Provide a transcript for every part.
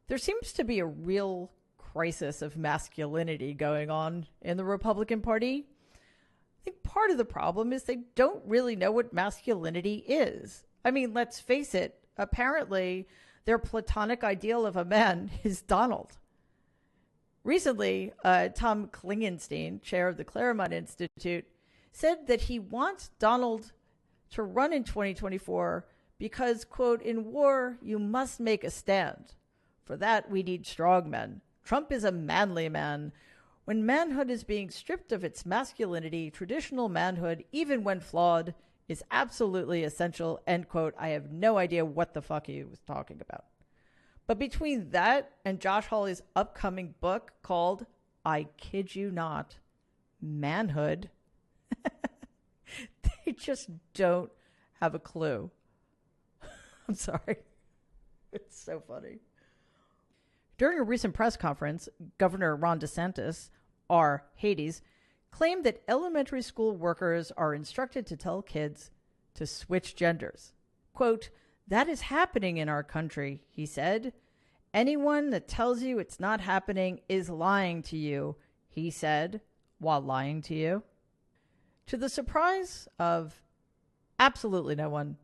There seems to be a real crisis of masculinity going on in the Republican Party. I think part of the problem is they don't really know what masculinity is. I mean, let's face it, apparently their platonic ideal of a man is Donald. Recently, Tom Klingenstein, chair of the Claremont Institute, said that he wants Donald to run in 2024 because, quote, in war, you must make a stand. For that, we need strong men. Trump is a manly man. When manhood is being stripped of its masculinity, traditional manhood, even when flawed, is absolutely essential, end quote. I have no idea what the fuck he was talking about. But between that and Josh Hawley's upcoming book called, I kid you not, Manhood, they just don't have a clue. I'm sorry. It's so funny. During a recent press conference, Governor Ron DeSantis, R. Hades, claimed that elementary school workers are instructed to tell kids to switch genders. Quote, that is happening in our country, he said. Anyone that tells you it's not happening is lying to you, he said, while lying to you. To the surprise of absolutely no one,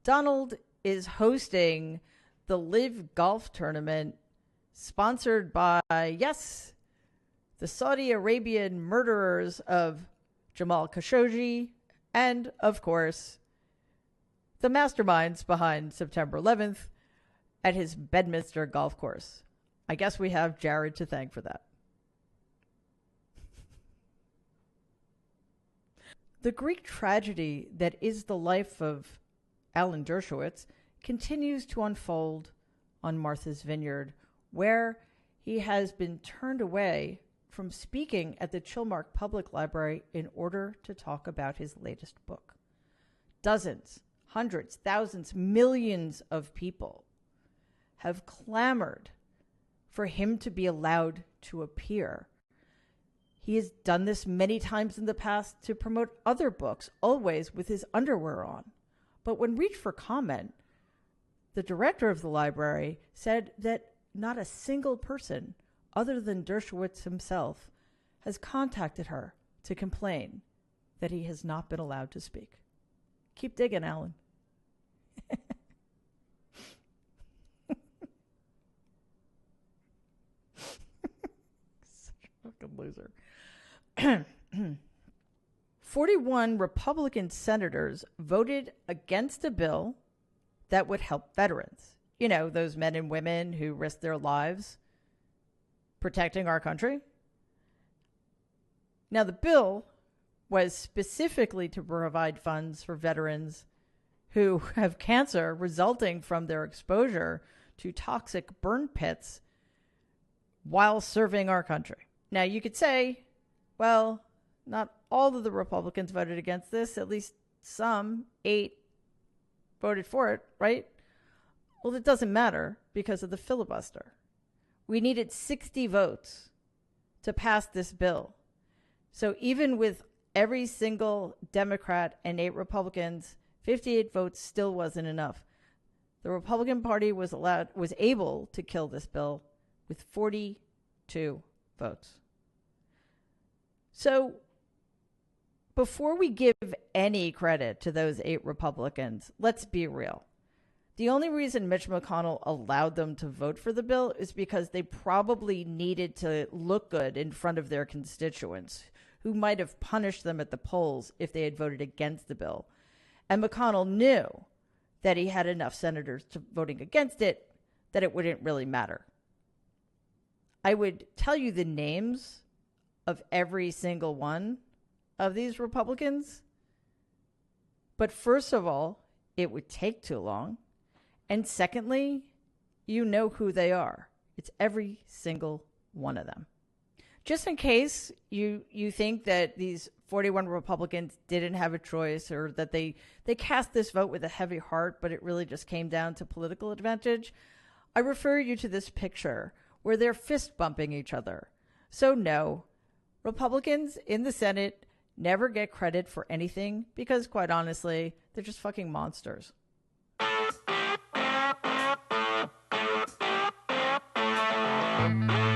Donald is hosting the Live Golf Tournament sponsored by, yes, the Saudi Arabian murderers of Jamal Khashoggi and, of course, the masterminds behind September 11th at his Bedminster golf course. I guess we have Jared to thank for that. The Greek tragedy that is the life of Alan Dershowitz continues to unfold on Martha's Vineyard, where he has been turned away from speaking at the Chilmark Public Library in order to talk about his latest book. Dozens, hundreds, thousands, millions of people have clamored for him to be allowed to appear. He has done this many times in the past to promote other books, always with his underwear on. But when reached for comment, the director of the library said that not a single person, other than Dershowitz himself, has contacted her to complain that he has not been allowed to speak. Keep digging, Alan. Such a fucking loser. 41 Republican senators voted against a bill that would help veterans. You know, those men and women who risked their lives protecting our country. Now, the bill was specifically to provide funds for veterans who have cancer resulting from their exposure to toxic burn pits while serving our country. Now, you could say, well, not all of the Republicans voted against this. At least some, 8, voted for it, right? Well, it doesn't matter because of the filibuster. We needed 60 votes to pass this bill. So even with every single Democrat and 8 Republicans, 58 votes still wasn't enough. The Republican Party was able to kill this bill with 42 votes. So before we give any credit to those 8 Republicans, let's be real. The only reason Mitch McConnell allowed them to vote for the bill is because they probably needed to look good in front of their constituents, who might have punished them at the polls if they had voted against the bill. And McConnell knew that he had enough senators voting against it that it wouldn't really matter. I would tell you the names of every single one of these Republicans, but first of all, it would take too long. And secondly, you know who they are. It's every single one of them. Just in case you think that these 41 Republicans didn't have a choice, or that they cast this vote with a heavy heart, but it really just came down to political advantage, I refer you to this picture where they're fist bumping each other. So no, Republicans in the Senate never get credit for anything because, quite honestly, they're just fucking monsters. Bye.